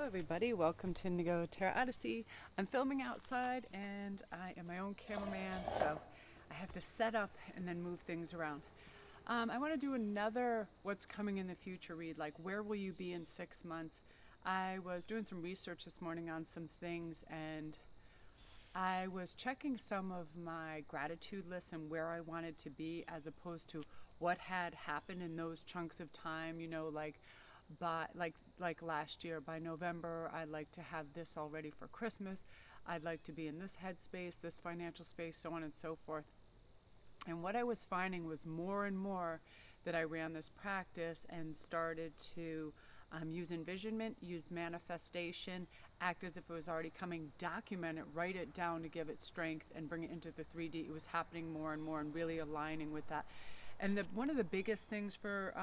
Hello everybody, welcome to Indigo Tarot Odyssey. I'm filming outside and I am my own cameraman, so I have to set up and then move things around. I want to do another what's coming in the future read, like where will you be in 6 months. I was doing some research this morning on some things and I was checking some of my gratitude lists and where I wanted to be as opposed to what had happened in those chunks of time, like by like last year by November I'd like to have this all ready for Christmas. I'd like to be in this headspace, this financial space, so on and so forth. And what I was finding was more and more that I ran this practice and started to use envisionment, use manifestation, act as if it was already coming, document it, write it down to give it strength and bring it into the 3D. It was happening more and more and really aligning with that. And one of the biggest things for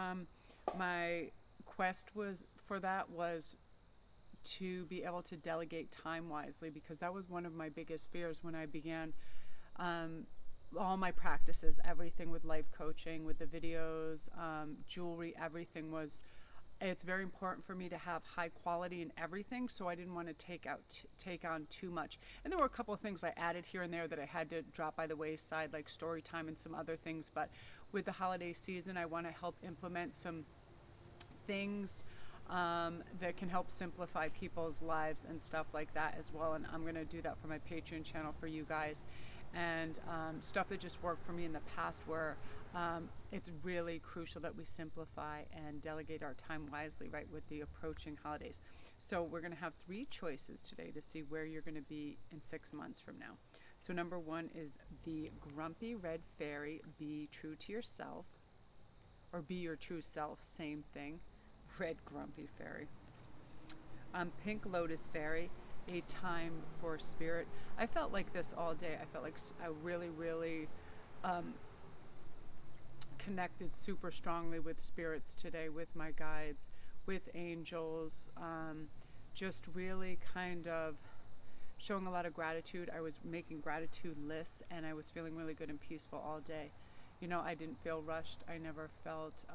my quest was to be able to delegate time wisely, because that was one of my biggest fears when I began all my practices, everything with life coaching, with the videos, jewelry, everything was, it's very important for me to have high quality in everything, so I didn't want to take on too much. And there were a couple of things I added here and there that I had to drop by the wayside, like story time and some other things. But with the holiday season, I want to help implement some things that can help simplify people's lives and stuff like that as well. And I'm going to do that for my Patreon channel for you guys. And stuff that just worked for me in the past, where it's really crucial that we simplify and delegate our time wisely, right, with the approaching holidays. So we're going to have 3 choices today to see where you're going to be in 6 months from now. So number 1 is the Grumpy Red Fairy, be true to yourself, or be your true self, same thing. Red Grumpy Fairy. Pink Lotus Fairy, a time for spirit. I felt like this all day. I felt like I really connected super strongly with spirits today, with my guides, with angels, just really kind of showing a lot of gratitude. I was making gratitude lists and I was feeling really good and peaceful all day. I didn't feel rushed. I never felt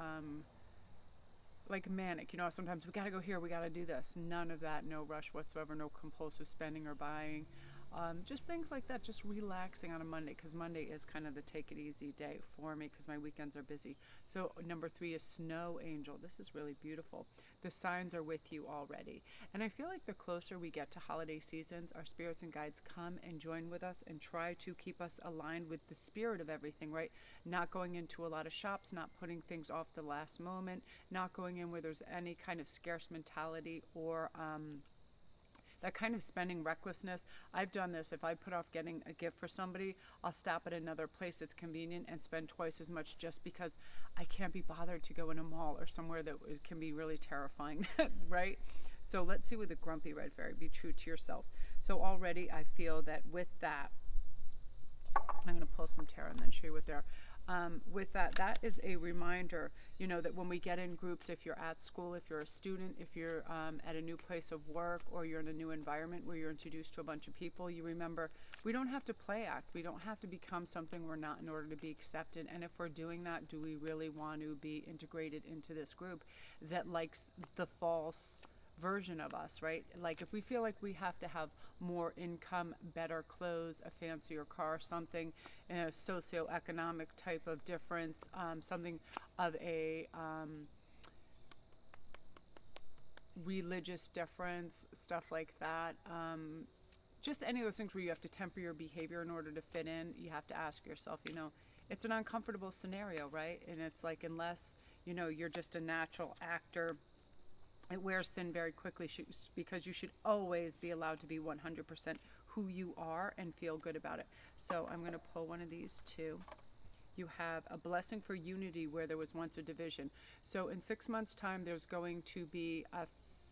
like manic. Sometimes we gotta go here, we gotta do this. None of that, no rush whatsoever, no compulsive spending or buying. Just things like that, just relaxing on a Monday, because Monday is kind of the take it easy day for me because my weekends are busy. So number 3 is Snow Angel. This is really beautiful. The signs are with you already. And I feel like the closer we get to holiday seasons, our spirits and guides come and join with us and try to keep us aligned with the spirit of everything, right? Not going into a lot of shops, not putting things off the last moment, not going in where there's any kind of scarce mentality or that kind of spending recklessness. I've done this. If I put off getting a gift for somebody, I'll stop at another place that's convenient and spend twice as much just because I can't be bothered to go in a mall or somewhere that can be really terrifying, right? So let's see with the Grumpy Red Fairy, be true to yourself. So already I feel that with that, I'm going to pull some tarot and then show you what they're. With that is a reminder, that when we get in groups, if you're at school, if you're a student, if you're at a new place of work, or you're in a new environment where you're introduced to a bunch of people, you remember we don't have to play act. We don't have to become something we're not in order to be accepted. And if we're doing that, do we really want to be integrated into this group that likes the false version of us, right? Like if we feel like we have to have more income, better clothes, a fancier car, something in a socioeconomic type of difference, something of a religious difference, stuff like that. Just any of those things where you have to temper your behavior in order to fit in. You have to ask yourself, it's an uncomfortable scenario, right? And it's like, unless, you're just a natural actor, it wears thin very quickly, because you should always be allowed to be 100% who you are and feel good about it. So I'm going to pull one of these too. You have a blessing for unity where there was once a division. So in 6 months' time, there's going to be a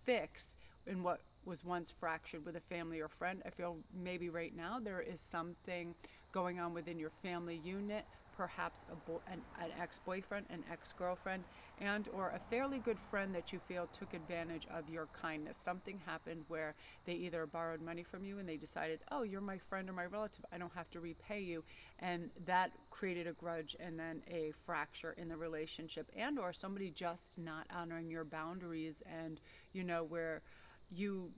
fix in what was once fractured with a family or friend. I feel maybe right now there is something going on within your family unit, perhaps an ex-boyfriend, an ex-girlfriend, and or a fairly good friend that you feel took advantage of your kindness. Something happened where they either borrowed money from you and they decided, oh, you're my friend or my relative, I don't have to repay you. And that created a grudge and then a fracture in the relationship, and or somebody just not honoring your boundaries, and where you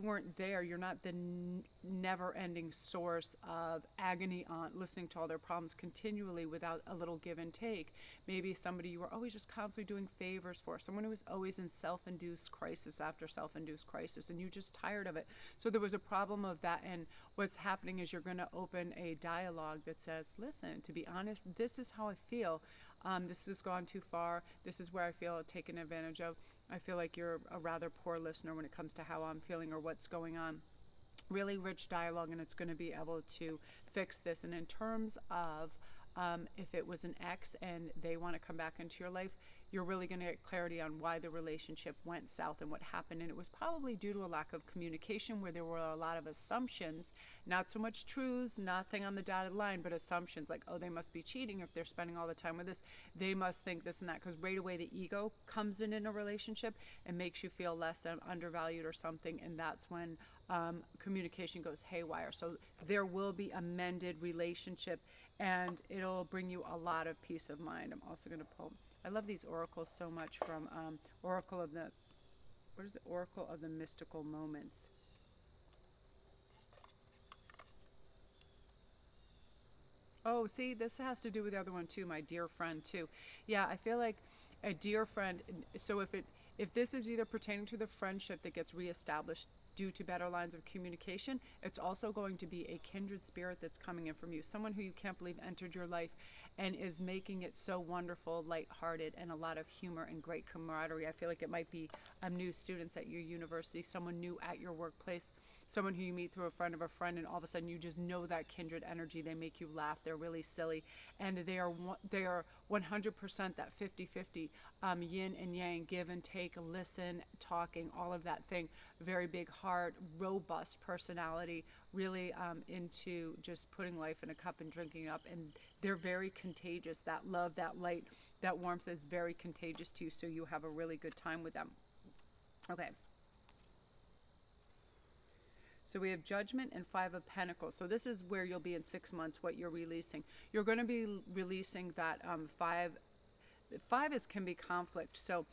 weren't there. You're not the never-ending source of agony on listening to all their problems continually without a little give and take. Maybe somebody you were always just constantly doing favors for, someone who was always in self-induced crisis after self-induced crisis, and you're just tired of it. So there was a problem of that, and what's happening is you're going to open a dialogue that says, listen, to be honest, this is how I feel. This has gone too far. This is where I feel taken advantage of. I feel like you're a rather poor listener when it comes to how I'm feeling or what's going on. Really rich dialogue, and it's going to be able to fix this. And in terms of if it was an ex and they want to come back into your life, you're really going to get clarity on why the relationship went south and what happened. And it was probably due to a lack of communication, where there were a lot of assumptions, not so much truths, nothing on the dotted line, but assumptions like, oh, they must be cheating if they're spending all the time with this. They must think this and that, because right away the ego comes in a relationship and makes you feel less than undervalued or something. And that's when communication goes haywire. So there will be a mended relationship, and it'll bring you a lot of peace of mind. I'm also going to pull, I love these oracles so much, from Oracle of the, what is it? Oracle of the Mystical Moments. Oh, see, this has to do with the other one too, my dear friend too. Yeah, I feel like a dear friend. So if this is either pertaining to the friendship that gets reestablished due to better lines of communication, it's also going to be a kindred spirit that's coming in from you, someone who you can't believe entered your life and is making it so wonderful, lighthearted, and a lot of humor and great camaraderie. I feel like it might be new students at your university, someone new at your workplace, someone who you meet through a friend of a friend, and all of a sudden you just know that kindred energy. They make you laugh. They're really silly, and they are 100% that 50-50 yin and yang, give and take, listen, talking, all of that thing. Very big heart, robust personality, really into just putting life in a cup and drinking it up. And they're very contagious. That love, that light, that warmth is very contagious to you, so you have a really good time with them. Okay. So we have Judgment and Five of Pentacles. So this is where you'll be in 6 months, what you're releasing. You're going to be releasing that five can be conflict. So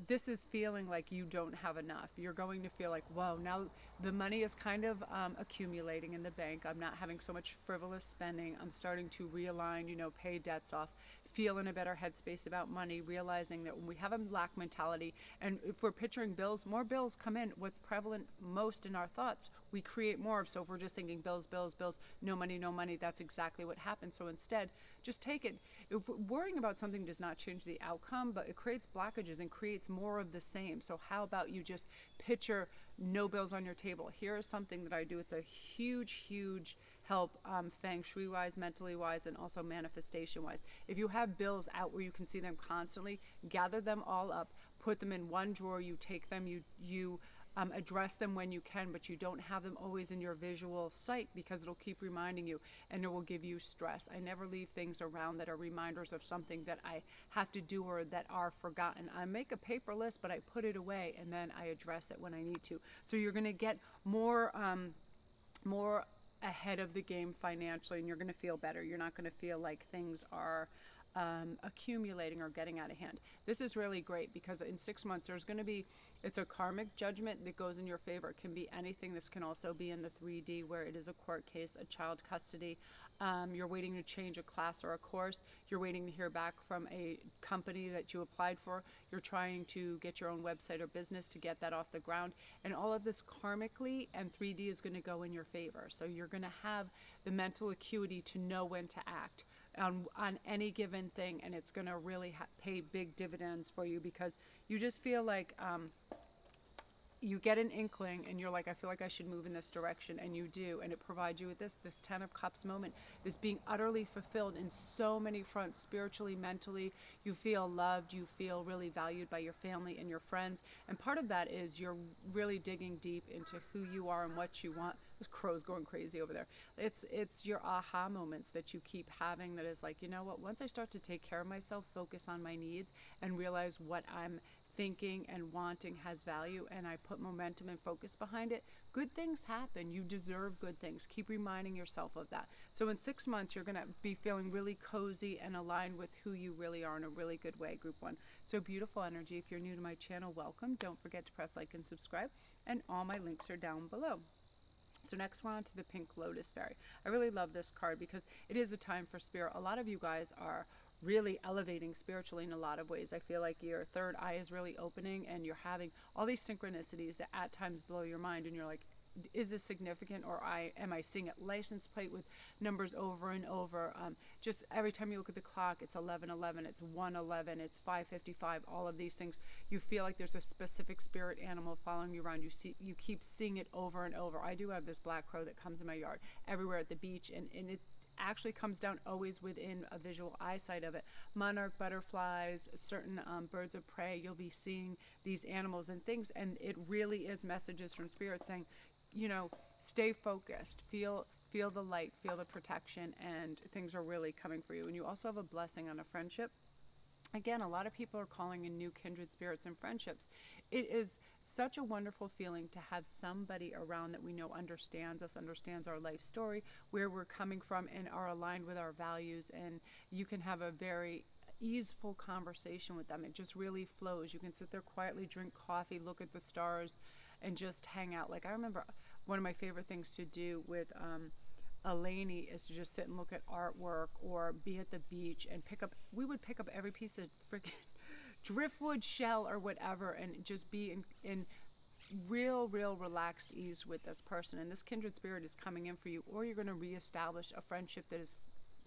this is feeling like you don't have enough. You're going to feel like, whoa, now the money is kind of accumulating in the bank. I'm not having so much frivolous spending. I'm starting to realign, pay debts off, feel in a better headspace about money, realizing that when we have a lack mentality, and if we're picturing bills, more bills come in. What's prevalent most in our thoughts, we create more of. So if we're just thinking bills, bills, bills, no money, that's exactly what happens. So instead, just take it. If worrying about something does not change the outcome, but it creates blockages and creates more of the same. So how about you just picture no bills on your table? Here is something that I do. It's a huge help, feng shui wise, mentally wise, and also manifestation wise. If you have bills out where you can see them constantly, gather them all up, put them in one drawer. You take them, you address them when you can, but you don't have them always in your visual sight, because it'll keep reminding you and it will give you stress. I never leave things around that are reminders of something that I have to do or that are forgotten. I make a paper list, but I put it away and then I address it when I need to. So you're going to get more ahead of the game financially, and you're going to feel better. You're not going to feel like things are accumulating or getting out of hand. This is really great because in 6 months there's going to be, it's a karmic judgment that goes in your favor. It can be anything. This can also be in the 3D where it is a court case, a child custody. You're waiting to change a class or a course. You're waiting to hear back from a company that you applied for. You're trying to get your own website or business to get that off the ground. And all of this karmically and 3D is going to go in your favor. So you're going to have the mental acuity to know when to act on any given thing, and it's going to really pay big dividends for you, because you just feel like you get an inkling and you're like, I feel like I should move in this direction, and you do, and it provides you with this 10 of Cups moment, this being utterly fulfilled in so many fronts, spiritually, mentally. You feel loved, you feel really valued by your family and your friends, and part of that is you're really digging deep into who you are and what you want. This crow's going crazy over there. It's your aha moments that you keep having that is like, you know what, once I start to take care of myself, focus on my needs, and realize what I'm thinking and wanting has value, and I put momentum and focus behind it, good things happen. You deserve good things. Keep reminding yourself of that. So in 6 months, you're going to be feeling really cozy and aligned with who you really are in a really good way, Group 1. So beautiful energy. If you're new to my channel, welcome. Don't forget to press like and subscribe, and all my links are down below. So next we're on to the Pink Lotus Fairy. I really love this card because it is a time for spirit. A lot of you guys are really elevating spiritually in a lot of ways. I feel like your third eye is really opening and you're having all these synchronicities that at times blow your mind, and you're like, is this significant, or am I seeing a license plate with numbers over and over? Just every time you look at the clock, it's 11:11, it's 1:11, it's 5:55. All of these things, you feel like there's a specific spirit animal following you around. You keep seeing it over and over. I do have this black crow that comes in my yard everywhere at the beach, and it actually comes down always within a visual eyesight of it. Monarch butterflies, certain birds of prey, you'll be seeing these animals and things, and it really is messages from spirit saying, you know, stay focused, feel the light, feel the protection, and things are really coming for you. And you also have a blessing on a friendship. Again, a lot of people are calling in new kindred spirits and friendships. It is such a wonderful feeling to have somebody around that we know understands us, understands our life story, where we're coming from, and are aligned with our values. And you can have a very easeful conversation with them. It just really flows. You can sit there quietly, drink coffee, look at the stars, and just hang out. Like, I remember one of my favorite things to do with Elaney is to just sit and look at artwork, or be at the beach and we would pick up every piece of freaking driftwood shell or whatever, and just be in real relaxed ease with this person. And this kindred spirit is coming in for you, or you're going to reestablish a friendship that is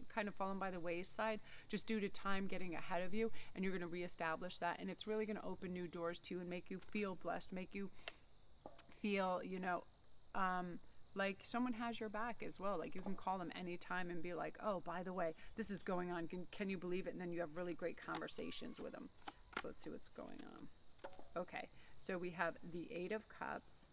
kind of fallen by the wayside just due to time getting ahead of you, and you're going to reestablish that, and it's really going to open new doors to you and make you feel blessed, make you feel, you know, like someone has your back as well. Like, you can call them anytime and be like, oh, by the way, this is going on, can you believe it? And then you have really great conversations with them. So let's see what's going on. Okay, so we have the Eight of Cups,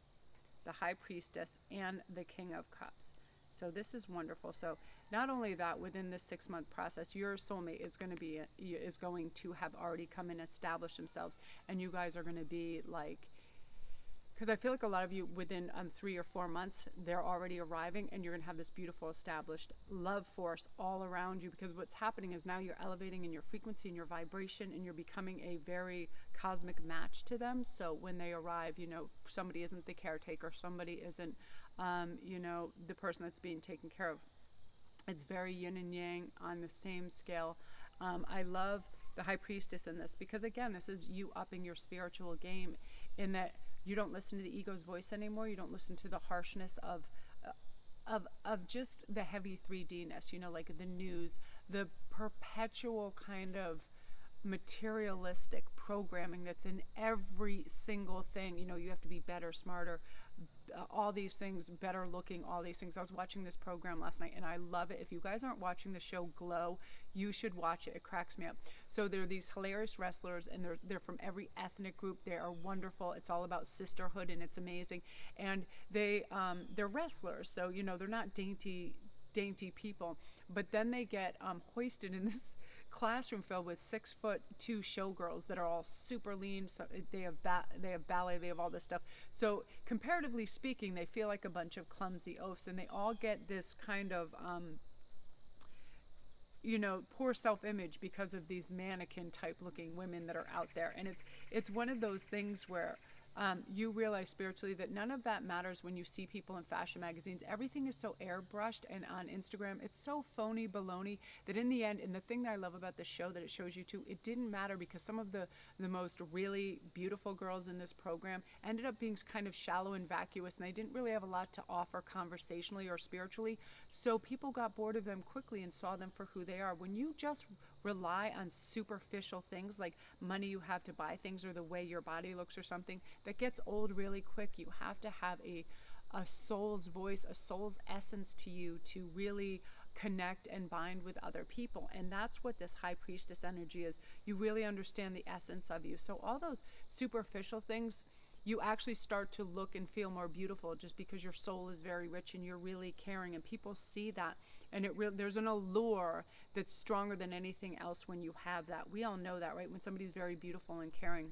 the High Priestess, and the King of Cups. So this is wonderful. So not only that, within this 6-month process, your soulmate is going to have already come and established themselves, and you guys are going to be like, because I feel like a lot of you within 3 or 4 months, they're already arriving, and you're going to have this beautiful established love force all around you, because what's happening is now you're elevating in your frequency and your vibration, and you're becoming a very cosmic match to them. So when they arrive, you know, somebody isn't the caretaker, somebody isn't, you know, the person that's being taken care of. It's very yin and yang on the same scale. I love the High Priestess in this, because again, this is you upping your spiritual game, in that you don't listen to the ego's voice anymore. You don't listen to the harshness of just the heavy 3D-ness, you know, like the news, the perpetual kind of materialistic programming that's in every single thing. You know, you have to be better, smarter, all these things, better looking, all these things. I was watching this program last night, and I love it. If you guys aren't watching the show Glow, you should watch it. It cracks me up. So there are these hilarious wrestlers, and they're from every ethnic group. They are wonderful. It's all about sisterhood, and it's amazing. And they're wrestlers, so you know, they're not dainty people. But then they get hoisted in this classroom filled with 6'2" showgirls that are all super lean. So they have ballet, they have all this stuff. So comparatively speaking, they feel like a bunch of clumsy oafs, and they all get this kind of you know, poor self-image because of these mannequin type looking women that are out there. And it's one of those things where you realize spiritually that none of that matters when you see people in fashion magazines. Everything is so airbrushed, and on Instagram, it's so phony baloney that in the end, and the thing that I love about the show that it shows you too, it didn't matter, because some of the most really beautiful girls in this program ended up being kind of shallow and vacuous, and they didn't really have a lot to offer conversationally or spiritually. So people got bored of them quickly and saw them for who they are. When you just rely on superficial things like money you have to buy things, or the way your body looks or something, that gets old really quick. You have to have a soul's voice, a soul's essence to you, to really connect and bind with other people. And that's what this High Priestess energy is. You really understand the essence of you. So all those superficial things, you actually start to look and feel more beautiful, just because your soul is very rich and you're really caring, and people see that. And there's an allure that's stronger than anything else when you have that. We all know that, right? When somebody's very beautiful and caring,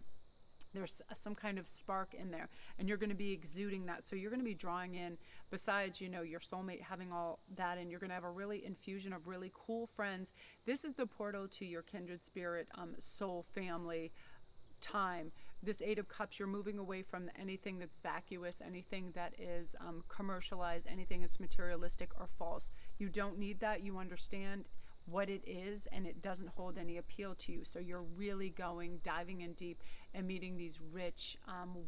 There's some kind of spark in there, and you're going to be exuding that. So you're going to be drawing in, besides, your soulmate having all that, and you're going to have a really infusion of really cool friends. This is the portal to your kindred spirit, soul family time. This Eight of Cups, you're moving away from anything that's vacuous, anything that is commercialized, anything that's materialistic or false. You don't need that. You understand what it is, and it doesn't hold any appeal to you. So you're really diving in deep and meeting these rich,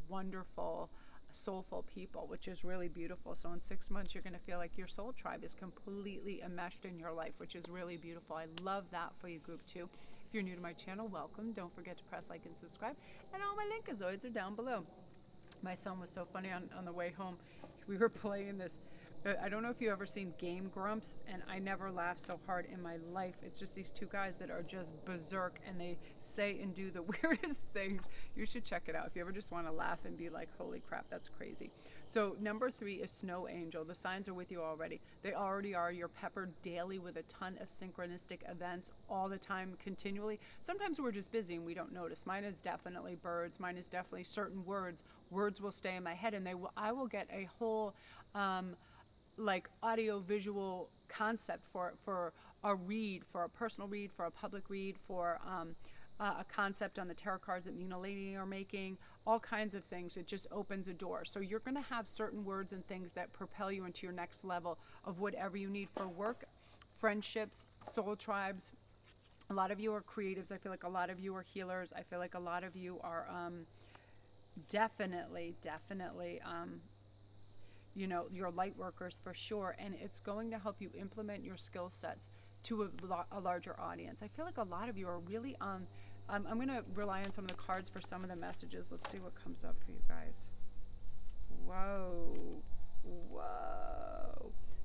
wonderful, soulful people, which is really beautiful. So in 6 months, you're going to feel like your soul tribe is completely enmeshed in your life, which is really beautiful. I love that for you, group 2. If you're new to my channel, welcome. Don't forget to press like and subscribe. And all my linkazoids are down below. My son was so funny on the way home. We were playing this. I don't know if you've ever seen Game Grumps, and I never laughed so hard in my life. It's just these two guys that are just berserk, and they say and do the weirdest things. You should check it out if you ever just want to laugh and be like, holy crap, that's crazy. So number 3 is Snow Angel. The signs are with you already. They already are. You're peppered daily with a ton of synchronistic events all the time, continually. Sometimes we're just busy and we don't notice. Mine is definitely birds. Mine is definitely certain words. Words will stay in my head, and I will get a whole like audio visual concept for a read, for a personal read, for a public read, for a concept on the tarot cards that me and Elaine are making, all kinds of things. It just opens a door. So you're going to have certain words and things that propel you into your next level of whatever you need for work, friendships, soul tribes. A lot of you are creatives. I feel like a lot of you are healers. I feel like a lot of you are definitely your light workers for sure, and it's going to help you implement your skill sets to a larger audience. I feel like a lot of you are really I'm going to rely on some of the cards for some of the messages. Let's see what comes up for you guys. Whoa.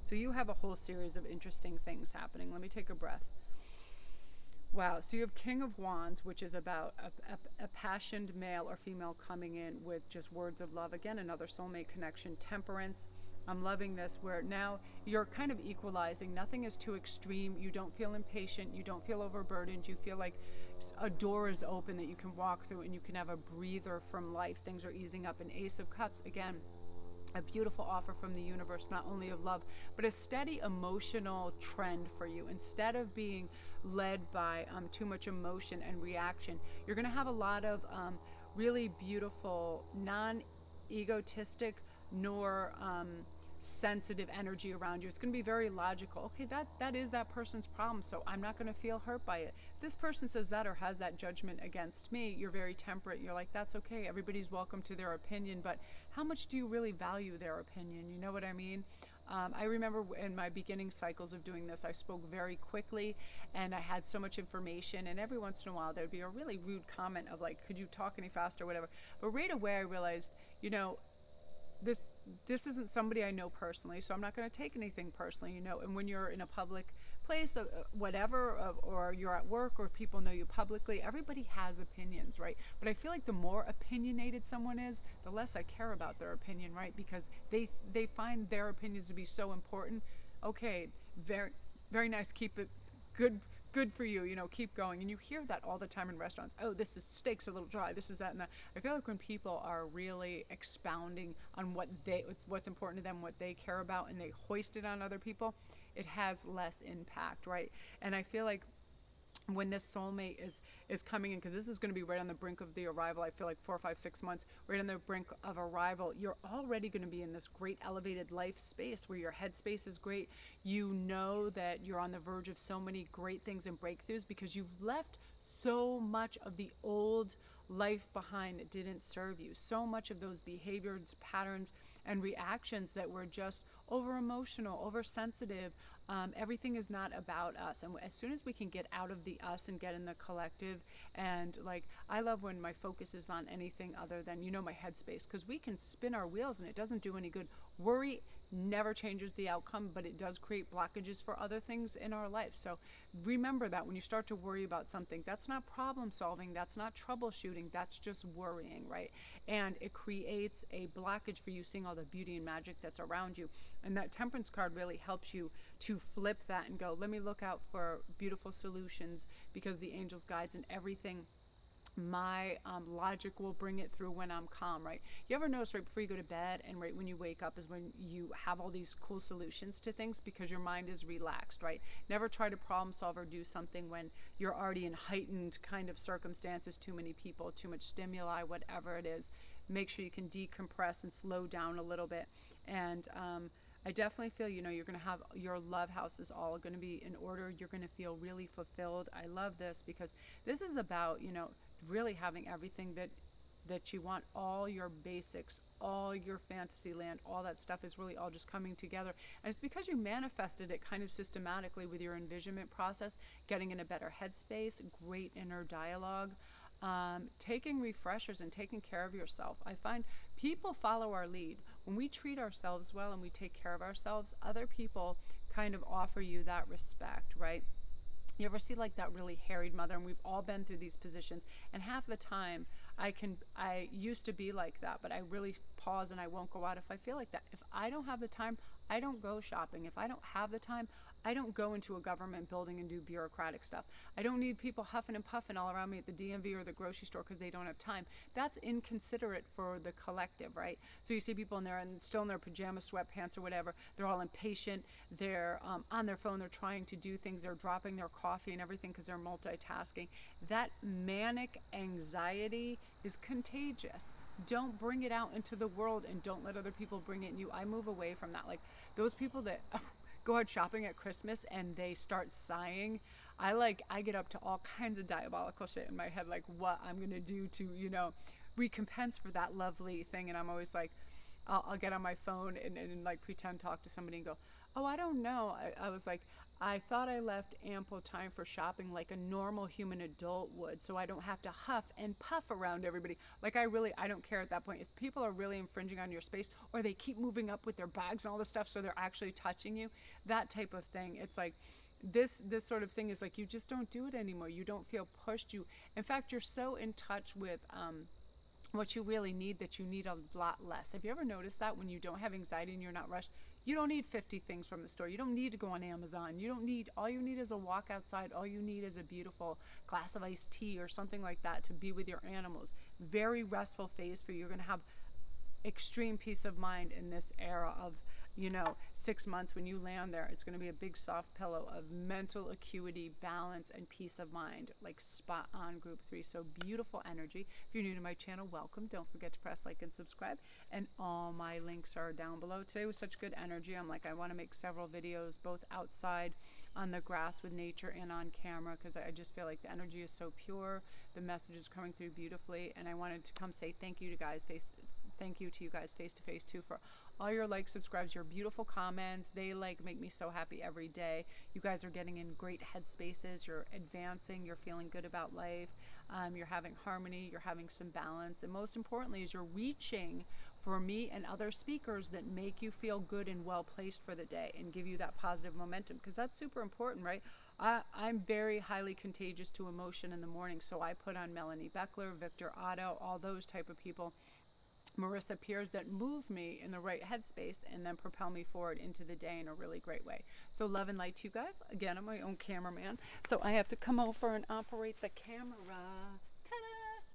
So you have a whole series of interesting things happening. Let me take a breath. Wow, so you have King of Wands, which is about a passionate male or female coming in with just words of love. Again, another soulmate connection. Temperance. I'm loving this, where now you're kind of equalizing. Nothing is too extreme. You don't feel impatient. You don't feel overburdened. You feel like a door is open that you can walk through, and you can have a breather from life. Things are easing up. An Ace of Cups, again, a beautiful offer from the universe, not only of love, but a steady emotional trend for you. Instead of being led by too much emotion and reaction, you're going to have a lot of really beautiful, non-egotistic nor sensitive energy around you. It's going to be very logical. Okay, that is that person's problem, so I'm not going to feel hurt by it. If this person says that or has that judgment against me, you're very temperate. You're like, that's okay. Everybody's welcome to their opinion, but how much do you really value their opinion? You know what I mean? I remember in my beginning cycles of doing this, I spoke very quickly, and I had so much information, and every once in a while there'd be a really rude comment of like, could you talk any faster or whatever. But right away I realized, this isn't somebody I know personally, so I'm not going to take anything personally, and when you're in a public place, or you're at work, or people know you publicly, everybody has opinions, right? But I feel like the more opinionated someone is, the less I care about their opinion, right? Because they find their opinions to be so important. Okay, very, very nice, keep it good for you, keep going. And you hear that all the time in restaurants. Oh, steak's a little dry, this is that and that. I feel like when people are really expounding on what's important to them, what they care about, and they hoist it on other people, it has less impact, right? And I feel like when this soulmate is coming in, because this is going to be right on the brink of the arrival, I feel like 4, 5, 6 months, right on the brink of arrival, you're already going to be in this great elevated life space where your headspace is great. You know that you're on the verge of so many great things and breakthroughs because you've left so much of the old life behind that didn't serve you. So much of those behaviors, patterns, and reactions that were just over emotional, oversensitive. Everything is not about us. And as soon as we can get out of the us and get in the collective, and like, I love when my focus is on anything other than, my headspace, because we can spin our wheels and it doesn't do any good. Worry never changes the outcome, but it does create blockages for other things in our life. So remember that when you start to worry about something, that's not problem solving, that's not troubleshooting, that's just worrying, right? And it creates a blockage for you seeing all the beauty and magic that's around you. And that Temperance card really helps you to flip that and go, let me look out for beautiful solutions, because the angels, guides, and everything My logic will bring it through when I'm calm, right? You ever notice right before you go to bed and right when you wake up is when you have all these cool solutions to things because your mind is relaxed, right? Never try to problem solve or do something when you're already in heightened kind of circumstances, too many people, too much stimuli, whatever it is. Make sure you can decompress and slow down a little bit. And I definitely feel, you're going to have your love house is all going to be in order. You're going to feel really fulfilled. I love this because this is about, really having everything that you want, all your basics, all your fantasy land, all that stuff is really all just coming together. And it's because you manifested it kind of systematically with your envisionment process, getting in a better headspace, great inner dialogue, taking refreshers and taking care of yourself. I find people follow our lead. When we treat ourselves well and we take care of ourselves, other people kind of offer you that respect, right? You ever see like that really harried mother, and we've all been through these positions, and half the time I used to be like that, but I really pause and I won't go out if I feel like that. If I don't have the time, I don't go shopping. If I don't have the time, I don't go into a government building and do bureaucratic stuff. I don't need people huffing and puffing all around me at the DMV or the grocery store because they don't have time. That's inconsiderate for the collective, right? So you see people in there and still in their pajamas, sweatpants or whatever. They're all impatient. They're on their phone. They're trying to do things. They're dropping their coffee and everything because they're multitasking. That manic anxiety is contagious. Don't bring it out into the world and don't let other people bring it in you. I move away from that. Like those people that go out shopping at Christmas and they start sighing. I get up to all kinds of diabolical shit in my head, like what I'm going to do to, recompense for that lovely thing. And I'm always like, I'll get on my phone and like pretend talk to somebody and go, oh, I don't know. I was like, I thought I left ample time for shopping like a normal human adult would, so I don't have to huff and puff around everybody. Like I don't care at that point. If people are really infringing on your space or they keep moving up with their bags and all this stuff so they're actually touching you, that type of thing, it's like this sort of thing is like you just don't do it anymore. You don't feel pushed. In fact, you're so in touch with what you really need that you need a lot less. Have you ever noticed that when you don't have anxiety and you're not rushed? You don't need 50 things from the store. You don't need to go on Amazon. All you need is a walk outside. All you need is a beautiful glass of iced tea or something like that to be with your animals. Very restful phase for you. You're going to have extreme peace of mind in this era of 6 months. When you land there, it's going to be a big soft pillow of mental acuity, balance, and peace of mind, like spot on group 3. So beautiful energy. If you're new to my channel, welcome. Don't forget to press like and subscribe. And all my links are down below. Today was such good energy. I'm like, I want to make several videos, both outside on the grass with nature and on camera, because I just feel like the energy is so pure. The message is coming through beautifully. And I wanted to come say thank you to you guys face to face too for all your likes, subscribes, your beautiful comments. They make me so happy every day. You guys are getting in great headspaces. You're advancing. You're feeling good about life. You're having harmony. You're having some balance. And most importantly is you're reaching for me and other speakers that make you feel good and well placed for the day and give you that positive momentum, because that's super important, right? I'm very highly contagious to emotion in the morning. So I put on Melanie Beckler, Victor Otto, all those type of people, Marissa Peers, that move me in the right headspace and then propel me forward into the day in a really great way. So love and light to you guys. Again, I'm my own cameraman, so I have to come over and operate the camera.